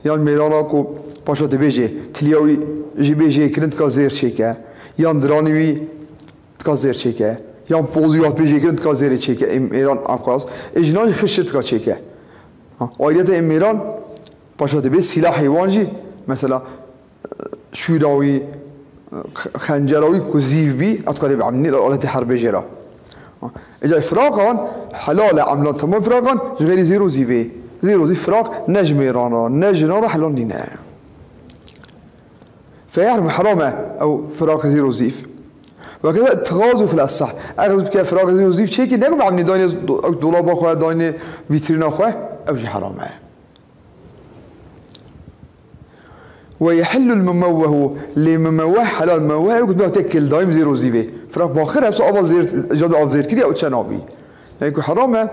يعني ميلانا كو باشا تبيجي تلياوي جي بيجي كرنت كازير شيكا یان درانوی تکازیر چیکه یان پوزیات بیشتر کند تکازیر چیکه ایران آمکاس اجناش خشت تکا چیکه آیت ایران پاشاته به سلاح حیوانجی مثلا شوراوي خنجراوي كوزيف بي أتقالي بعمني لأولتي حرب جرا إذا فراقان حلال عملان تمام فراقان غير زيرو زيفي زيرو زي فراق نجميرانا نجنارا حلال نينا فيحرم حرامه أو فراق زيرو زيف وكذا تغازو في الأصح أغلب كيف فراق زيرو زيف شيء كده نقول عمني دايني دولاب أخوه دايني فيترين أخوه أو شيء حرامه ويحل المموه لمموه حلال مموه يقول بها تكل دايم زيرو زيفي فراق باخر هسه أبا زير جادو أف زير كده أو تشنابي يكو حرامه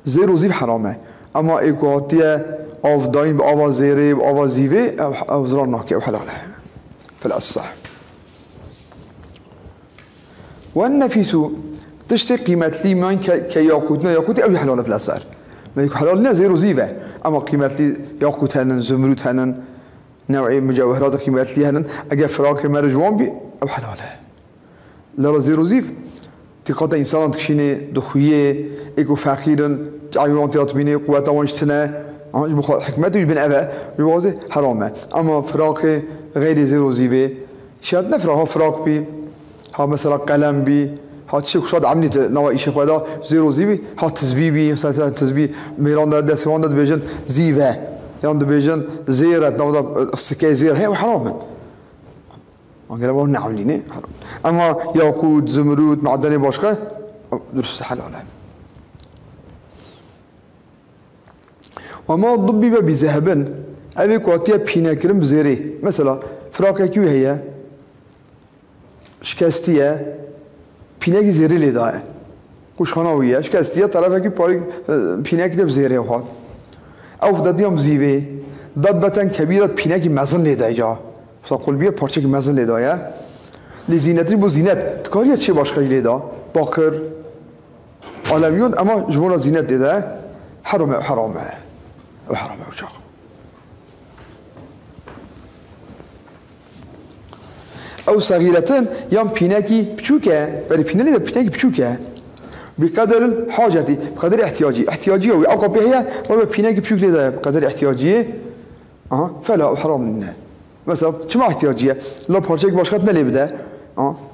زيرو زيف حرامه أما يكو هاتيه أف دايم بأبا زيري بأبا زيفي أو زران ناكي أو حلاله في الأصح والنفيس تشتي قيمة لي مان كياقوتنا ياقوتي أو حلاله في الأسعار ما يكو حلالنا زيرو زيفه أما قيمة لي ياقوت هنن زمرود هنن نوعي مجوهرات قيمة لي هنن أجا فراق مرجوان بي أو حلاله لا زيرو زيف تقاطع إنسان تكشيني دخوية إيكو فقيرا تعيوان تياتبيني قوة وانشتنا حكمته يبين أبا يوازي حرامه أما فراق غير زيرو زيفه شاید نفره ها فراق بی ها مثلا قلم بی ها چه شاید عملی نوعی شخودا زیرو زیبی ها تزبی بی مثلا تزبی میران داد دستوان داد بیشن زیوه یان داد بیشن زیرت نوعا سکه زیر هی و حرامه آنگه ما نعملی نه حرام اما یاقوت زمرود معدنی باشقه درست حلاله و ما ضبی به بذهبن أبي قاتية بينا كرم بزيري مثلا فراقة كيو هي شكستية بينا كي زيري لداية كوش خناوية شكستية طرفة كي بارك بينا كده بزيري وخاد أو فداديهم زيوي ضبة كبيرة بينا كي مزن لداية جا فقول بيه بارچه كي مزن لداية لزينتري بو زينت تكارية چه باشقه لدا باقر عالميون أما جمونا زينت لداية حرامه وشاق أو صغيرة يوم بيناكي بشوكة بل بينالي ده بيناكي بشوكة بقدر الحاجة بقدر احتياجي أو قبل هي ولا بيناكي بشوكة ده بقدر احتياجي فلا حرام منه مثلا شو احتياجية لا بارشك باشخطنا اللي بده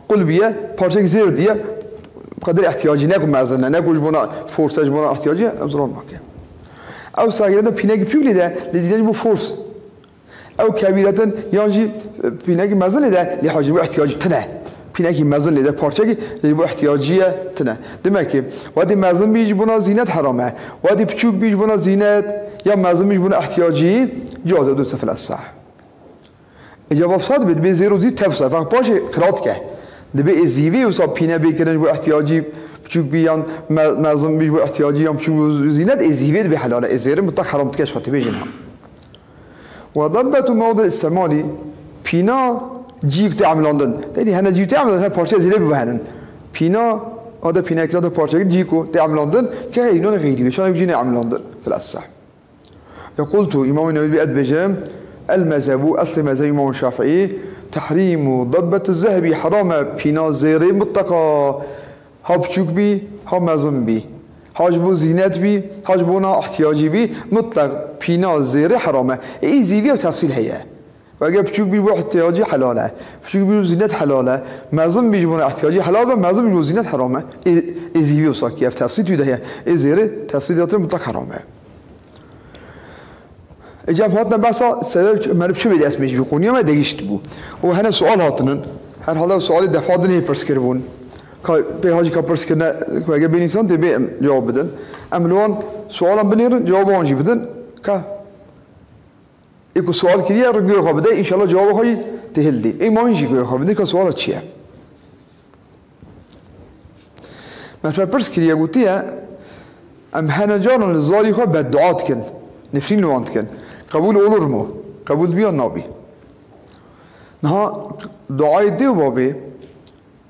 قلبية بارشك زير ديه بقدر احتياجي ناكل معزنا ناكل جبنا فورس جبنا احتياجي أبزرون ماكي أو صغيرة بيناكي بشوكة ده لازم يبو فورس أو كبيرة يانجي بيناكي مازن ده لحاجة بو احتياج تنه بيناكي مازن ده بارچه اللي بو احتياجية تنه دمكي وادي مازن بيجي بنا زينت حرامه وادي بچوك بيجي بنا زينت يا مازن بيجي بنا احتياجي جوازه دو تفل الصح إجابة صاد بد زيرو دي تفصل فقط باش قرات که دبي ازيفي وصاب بينا بيكرن بو احتياجي بچوك بيان مازن بيجي بو احتياجي يام بچوك زينت ازيفي بحلاله ازير مطلق حرام تكش خاطي بيجينها وضبط موضع استعمالي بينا جيب تعملندن تدي هنا جيب تعملندن هنا بارچه زياده ببهنن بينا هذا بينا كده بارچه جيكو تعملندن كهينون غيري بشان يجينا عملندن في الأصح يقولت إمام النووي بأد بجام المذهب أصل مذهب إمام الشافعي تحريم ضبط الذهب حرام بينا زيري مطلقا ها بچوك بي ها مزن بي حاجبو زينت بي حاجبونا احتياجي بي مطلق بينا زيري حرامه اي زيفي وتفصيل هي واجا بچوك بي بو احتياجي حلاله بچوك بي زينت حلاله مازم بيجبونا احتياجي حلاله مازم بيجبو زينت حرامه اي زيفي وساكي تفصيل ده هي اي زيري تفصيل ياتر مطلق حرامه اجاب هاتنا بس سبب مرب شو بدي اسمش بيقوني ما دقيشت بو وهنا سؤال هاتنن هر حالا سؤال دفعدني برسكربون به هاجی کپرس کنه که اگه بینیسان تبی جواب بدن املوان سوالم بنیرن جواب آنجی بدن که ایکو سوال کلیه رنگی خواب بده انشالله جواب هایی تهل دی ای ما اینجی که خواب بده که سوال چیه مثلا پرس کلیه گوتیه ام هنجان الزاری خواب بد دعات کن نفرین لواند کن قبول اولر مو قبول بیان نابی نها دعای دیو بابی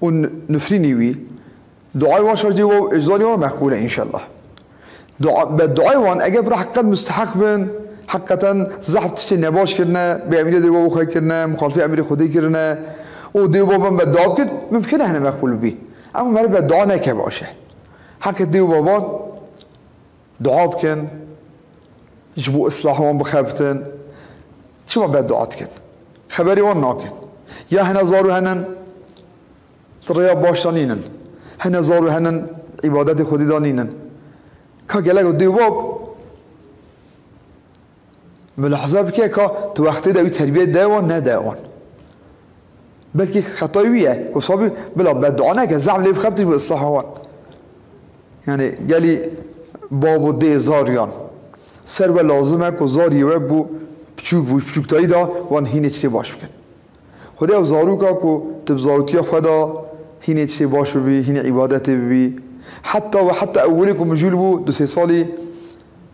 ونفريني وي دعاء واشر جواب اجزاني مقبولة ان شاء الله بالدعاء وان اجاب راح قد مستحق بن حقا زحف تشتي نباش كرنا بأمير دي بابو خاي كرنا مخالفة أمير خودي كرنا ودي بابا بالدعاء كد ممكن احنا مقبول بيه اما مرة بالدعاء ناكي باشه حق دي بابا دعاء بكن جبو اصلاح وان بخابتن چی ما بعد دعات کن خبری وان ناکن یا هن زارو هنن طریا باشانینن هن زارو هنن عبادت خودی دانینن که گلگ دیواب ملاحظه بکه که تو وقتی دوی تربیت دوان نه دوان بلکه خطاییه که صابی بلا بعد دعا نکن زعم لیب خبتش به اصلاح وان یعنی گلی باب و ده زاریان سر و لازمه که زاریوه بو پچوک تایی دا وان هینه چی باش بکن خدا او زارو که تب زاروتیا خدا هینه چی باش بی هینه عبادت بی حتی اولی که مجول بو 2-3 سالی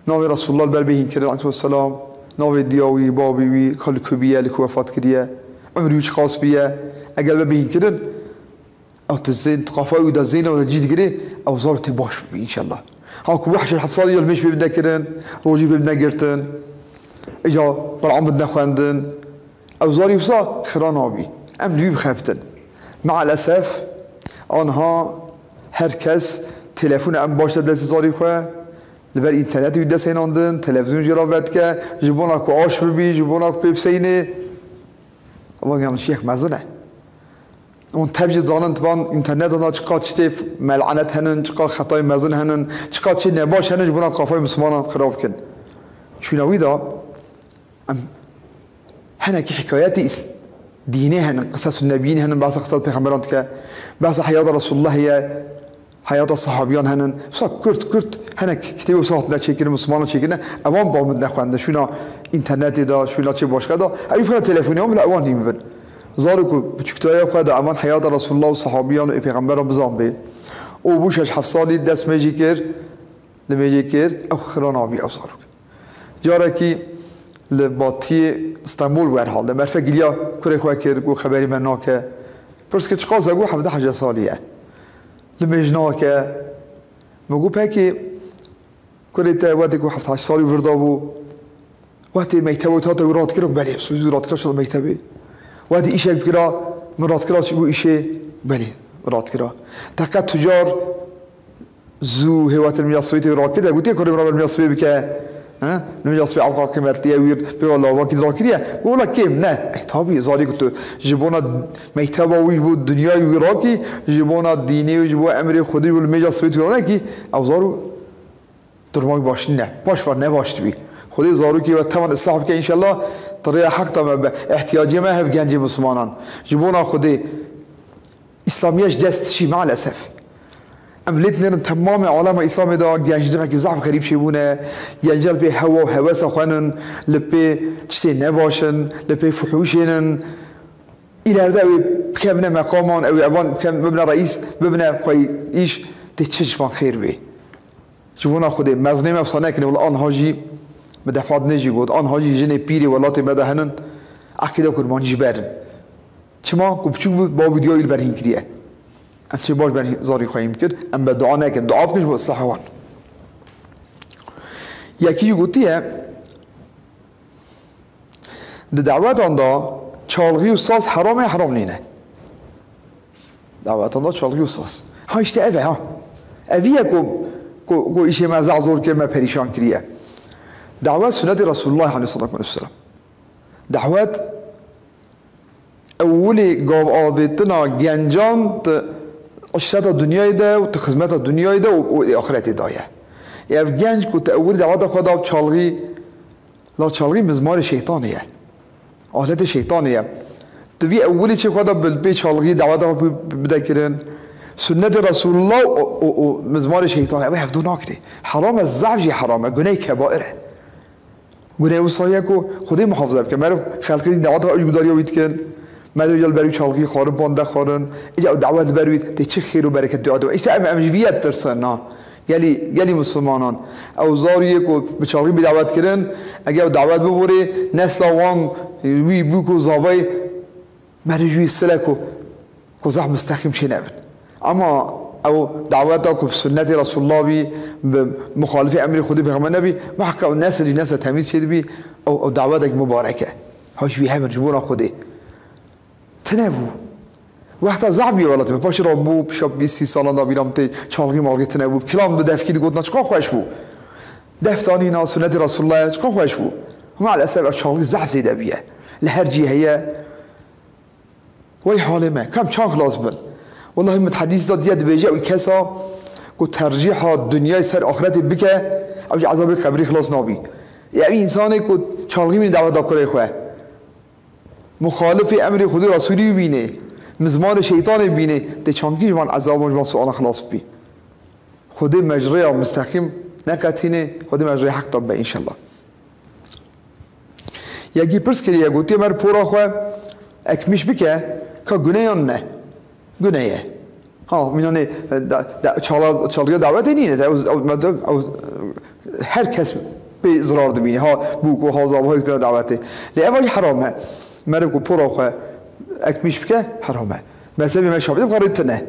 ناوی رسول الله البر بهین کرد علیه السلام ناوی دیاوی بابی بی کل کبیه لکو وفات کریه عمریوش خاص بیه اگر بهین کرد او تزين تقافوا ودا زينه ولا جيد كري او زار تباش ان شاء الله هاكو وحش الحفصاليه المش ببدا كرن روجي ببدا قرتن اجا طلعوا بدنا خواندن او زاري وصا خرانابي ام لي بخفتن مع الاسف انها هركس تليفون ام باش دست زاري خو لبر انترنت ودا سيناندن تلفزيون جرابت که جبونا کو آش ببي جبونا کو بيبسينه اما يعني شيخ مزنه اون تبجد زانن توان اینترنت ها چقدر چی ملعنت هنن چقدر خطای مزن هنن چقدر چی نباش هنن جبران قافای مسلمان خراب کن شنوی دا هنه که حکایت دینه هنن قصص النبیین هنن بعض قصص پیغمبران که بعض حیات رسول الله هي حیات صحابیان هنن سا کرد هنه کتاب وساط نچیکن مسلمان چیکن اوان با مد نخونده شونا اینترنت دا شونا چه باشگاه دا ای فر تلفنی هم اوان نمیبن زاركو بچكتايا خد امان حياة رسول الله وصحابيان و پیغمبر بزام بي او بوشش 7 سالي دست ميجيكر لميجيكر او خرانابي او زارك جاركي لباطي اسطنبول ورحال ده مرفق گليا كوري خواكر گو خبري مناكه پرسكه چقازه گو 17 ساليه لميجناكه مگو پاكي كوري تا وقتی گو 17 سالي وردابو وقتی ميتبه تاتا ورات كرو بلي سوزي ورات كرو شد ميتبه وادي إيش بكرا مرات كرا شو إيش بلي مرات كرا تكاد تجار زو هوات المياسويت راكده قلت لك كوري مرا المياسوي بك ها المياسوي عقاق كمرتيه وير بيقول الله كده راكيه بقول لك كيم نه طبيعي زاري قلت جبونا ميتابا ويجبو الدنيا ويراكي جبونا ديني ويجبو أمري خدي والمياسويت وراكي أو زارو درماغ باش نه باش فر باش تبي خدي زارو كي وتمن إصلاح بك إن شاء الله طريقة حق طبعا احتياجي ما هي بجانب مسلمان جبونا خدي إسلاميش دست شيء مع الأسف أملتنا تمام عالم الإسلام ده جانجنا كي ضعف غريب شيبونه جانجل به هوا وهوس خانن لبي تشتي نباشن لبي فحوشين إلى هذا بكمنا مقامان أو أبان بكم ببنا رئيس ببنا قوي إيش تتشجفان خير به جبونا خدي مزني ما بصناك إنه والآن هاجي مدفعات نجی گود آن هاجی جنه پیری ولات مده هنن عقیده کرمان جبرن چما کوچوک بود با ویدیو ایل برهین کریه ام چه باش برهین زاری خواهیم کرد ام به دعا نکن دعا بکنش با اصلاح وان یکی گوتیه دعوت آن دا چالغی و ساز حرامه حرام نینه دعوت آن دا چالغی و ساز ها اشته اوه ها اویه کو ایشه مزع زور کرد ما پریشان کریه دعوات سنة رسول الله عليه الصلاة والسلام دعوات أولي قاف آذيتنا جنجان عشرة الدنيا ده وتخدمات الدنيا ده وآخرة داية يعني جنج كنت أول دعوات خدا بشالغي لا تشالغي مزمار شيطانية آلة شيطانية تبي أولي شيء خدا بالبيت شالغي دعوات بدأ كرن سنة رسول الله ومزمار شيطانية أبي حفظو ناكري حرام الزعجي حرام جناي كبائره گونه وصایه کو خودی محافظه بکن مرد خلقی دعوت ها اجباری وید کن مرد یال بروی چالقی خارن پانده خارن اجا دعوت بروید تی چه خیر و برکت دعا دو ایش ام امجویت ترسن نه یلی مسلمانان او زاریه کو به چالقی بدعوت کردن اگه دعوت ببره نسل وان وی بوکو زاوی مرجوی سلکو کو زح مستقیم چه نبن اما او دعواتك في سنة رسول الله بي بمخالفة أمر خدي بغم النبي ما حكى الناس اللي ناس تميز شيء بي أو دعواتك مباركة هاش فيها مرجبونا خدي تنابو وقت زعبي ولا تبي باش ربو بشاب بيسي سالنا بيرامتي شالغي مالغي تنابو كلام بدفكي تقول نشكا خوش بو دفتاني ناس سنة رسول الله شكا خوش بو ومع الاسف شغل زحف زي دبيه لهرجي هي وي حالي ما كم شان خلاص بن والله متحدث ضد يد بيجي وكسا وترجيح الدنيا سر اخرت بك او عذاب القبر خلاص نابي يعني انسان کو چالغی می دعوت دکره خو مخالف امر خدا رسولی بینه مزمان شیطان بینه ده چانگی جوان عذاب و سوال خلاص بی خدا مجری مستقیم نکاتینه خدا مجری حق طب ان شاء الله یکی پرس کردی گویی مر پورا خو اکمیش بکه که گناه نه گناه ها میونه چالگی دعوت نیه او هر کس به ضرار دبینه ها بوکو ها زاوهای کتر دعوته لیاولی حرامه مرکو پورا خو اکمیش بکه حرامه مثلا ما شافعی قرارت نه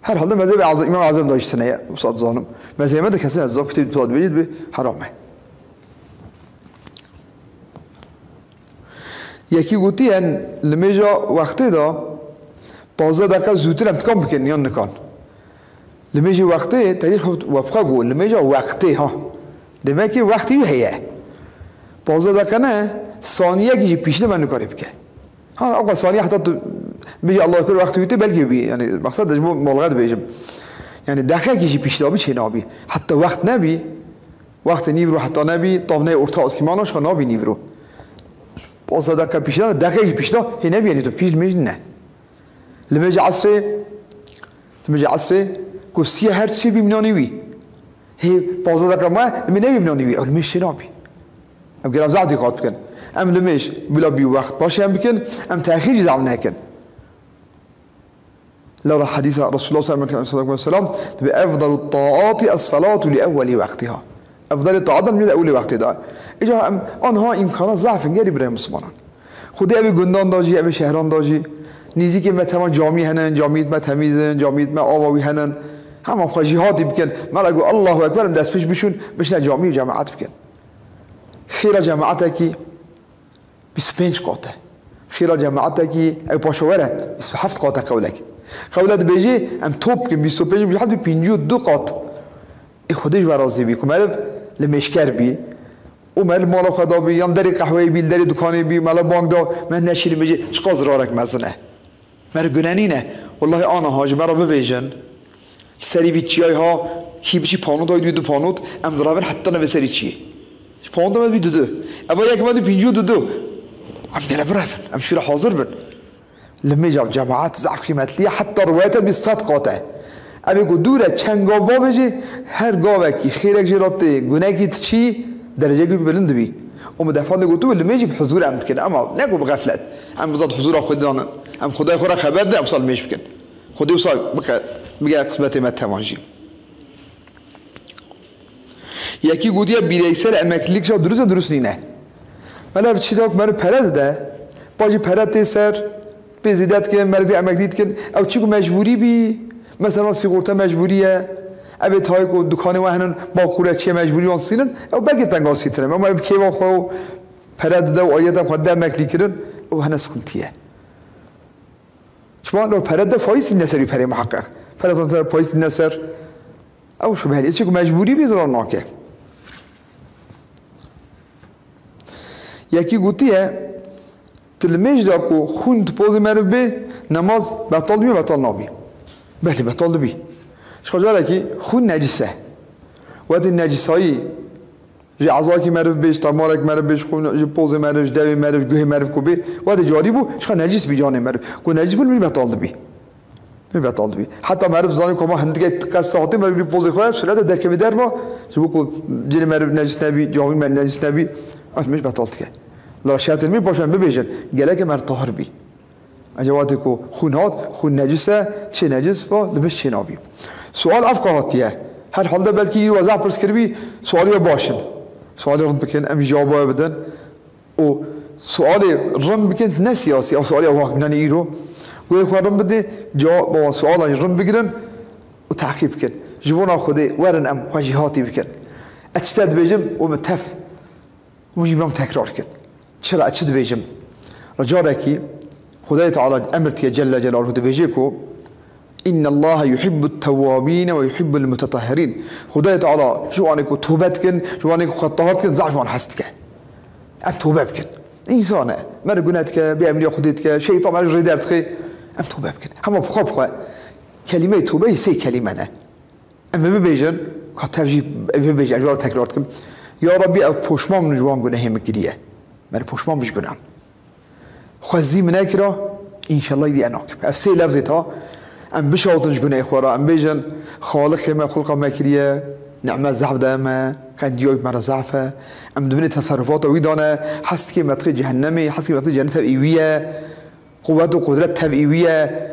هر حال مذهب اعظم امام اعظم داشته نه استاد ظالم مذهب ده کسی از کتاب تو بگید به حرامه یکی گویی ان لمیجا وقتی دا 15 دقیقه زودتر امتحان بکن یا نکن لمیجا وقتی تاریخ وفقه گو لمیجا وقتی ها demek ki vakti هي 15 دقیقه نه ثانیه کی پیشنه من کاری بکه ها اول ثانیه حتی بيجي الله كل وقت يتي بلكي بي يعني مقصد مو ملغات بيجم يعني دقيقه کی پیشنه بي چه نابي حتى وقت نبي وقت نيفرو حتى نبي طابنه اورتا اسمانش خ نابي نيفرو 15 دقیقه پیشنه دقیقه پیشنه هي نبي يعني تو پیش میجنه لمجي عصر كوسيه هر چی بيمناني وي هي 15 دقيقة ما من نبي بنوني بي أو المش نابي أم قلنا زعدي قاد بكن أم المش بلا بي وقت باش أم بكن أم تأخير زعمنا كن لو حديث رسول الله صلى الله عليه وسلم تبي أفضل الطاعات الصلاة لأول وقتها أفضل الطاعات من أول وقت ده إجا أم أنها إمكانات ضعف غير برای مسلمان خودی أبي گندان داجي أبي شهران داجي نيزي که مثلا جامعه هنن جامعه ما تمیزن جامعه ما آواوی هنن هم جهادی بکن من اگه الله اکبر دست پیش بشون بشن جامعه جماعت بکن خیر جماعت کی 25 قاطه خیر جماعت کی ای پاشوره 27 قاطه قولت بیجی ام توپ که 25 بجد 52 قاط ای خودش برازی بی که لمشکر بی و مال مالا خدا بی یا در قهوه بی در دکانی بی مال بانک دا من نشیر بیجی چقدر زرارک مزنه مر گنانینه والله آنها هاج مرا ببیجن سری ویچیای ها کی بچی پانود های دو پانود ام دراور حتی نه سری چیه پانود ما دو اول یک ما 52 ام بلا برافن ام شوره حاضر بن لما جاب جماعات ضعف قیمتلی حتی روایت بی صدقاته ابي قدوره چند گاوا بجی هر گاوا کی خیرک جراته گناه کی چی درجه کی بلند بی ام دفعه گفتو لما يجي بحضور ام كده اما نگو بغفلت ام بزاد حضور خودان ام خدای خورا خبر ده امسال میش بکن خودی وصل بقى میگه قسمت ما تمانجی یکی گودیه بیریسر امکلیک شد درست نینه ولی چی داک مر پرد ده باجی پرد سر بزیدت که مر بی امکلیت کن او چیکو مجبوری بی مثلا سیگورتا مجبوریه ابي تای کو دکان و هنن با کوره چی مجبوری وان سینن او بگی تنگا سیترم اما کی وا خو پرد ده و آیت خود ده مکلی کردن او هنن سقنتیه شما لو پرد ده فایس نسری پری محقق پرد ده فایس نسر او شو بهلی چیکو مجبوری بیزران ناکه یکی گوتیه تلمیج دا کو خوند پوز مرو به نماز بطال بی بطال نابی بله بطال بی شخصا که خون نجسه وقتی نجسایی جی عضا کی مرو بیش تمارک مرو بیش خون جی پوز مرو دوی مرو گوه مرو کو بی وقتی جاری بو شخصا نجس بی جانه مرو کو نجس بول می بطال بی می بطال بی حتی مرو زانی که ما هندگی قصاتی مرو بی پوز خواه شلات دکه می در ما جو کو جی مرو نجس نبی جامی من نجس نبی آتمیش بطال که لاشیات می باشن ببیشن گله که مر طاهر بی اجواتی کو خون نجسه چه نجس و لبش چه نابی سوال افکاراتیه هر حال ده بلکه ایرو وضع پرس کردی سوالی باشن سوالی رند بکن امی جوابای بدن و سوالی رند بکن نه سیاسی او سوالی واقع منن ایرو و یه خواه رند بده جواب با سوالی رند بگیرن و تعقیب کن جوانا خوده ورن ام واجهاتی بکن اچتد بیجم و متف مجیبم تکرار کن چرا اچتد بیجم رجا رکی خدای تعالی امرتی جل جلاله ده بیجه کو إن الله يحب التوابين ويحب المتطهرين خدای تعالی جوانك توبت کن جوانك خطاهات کن ضعف وان حست که ام توبه بکن انسانه من گناهت که بیامنی خودت که شیطان من رید درت خی ام توبه بکن همه بخواه کلمه توبه سه کلمه نه اما ببیجن که تفجیب ببیجن جواب تکرار کنم یا ربی او پشمام من جوان گناهی مکریه من پشمام مش گناهم خوزی من اکرا انشالله دی اناکم اف سه لفظی تا ام بشاطنش گناه خورا ام بیجن خالق ما خلق ما کریه نعمة ضعف دائما كان جوي مرة ضعفة أم دمني تصرفاته ويدانا حس كي مدخل جهنمي حس كي مدخل جنة تبعيوية قوة وقدرة تبعيوية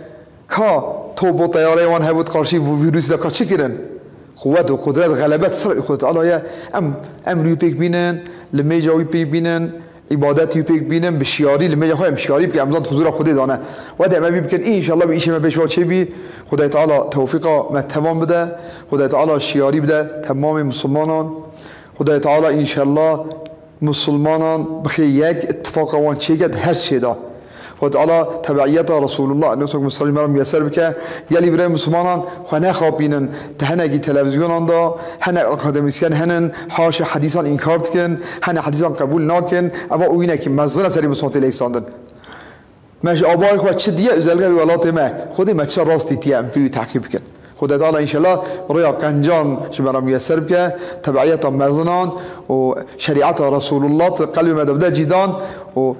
كا توبو طيارة وان هبوت قارشي فيروس دا كاتشي كيرن قوة وقدرة غلبات سرق خدت الله يا أم ريبيك بينن لما يجاوي بيك بينن عبادات يبيك بينن بشياري لما يجا خواهم شياري بك أمزان حضور خدي دانا وده ما بيمكن إن شاء الله بإيش ما بيشوا شيء بي خدای تعالی توفیق ما تمام بده خدای تعالی شیاری بده تمام مسلمانان خدای تعالی ان شاء الله مسلمانان بخیر یک اتفاق وان چیگد هر چی دا خدای تعالی تبعیت رسول الله علیه و سلم مرا میسر بکه یلی برای مسلمانان خانه خوابینن تهنگی تلویزیون دا هنگ اکادمیسیان هنن حاش حدیثان انکار کن هن حدیثان قبول نکن اما اوینه که مزن سری مسلمان لیساندن مش آبای خود چه دیگه ازلگه ولات ما خودی ما چه راستی تیم پیو تعقیب کن خدا تعالی ان شاء الله رویا قنجان شما میسر بکه تبعیت مزنان و شریعت رسول الله قلب ما دبده جیدان و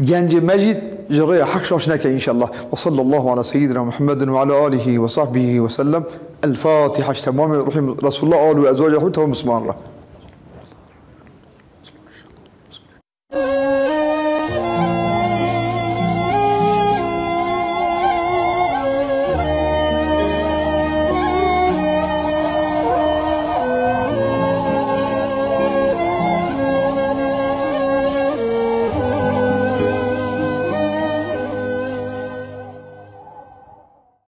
گنج مجید جرای حق شاش نکه ان شاء الله وصلى الله على سيدنا محمد وعلى آله وصحبه وسلم الفاتحة تمام رحم رسول الله آل وأزواجه ومسلمان الله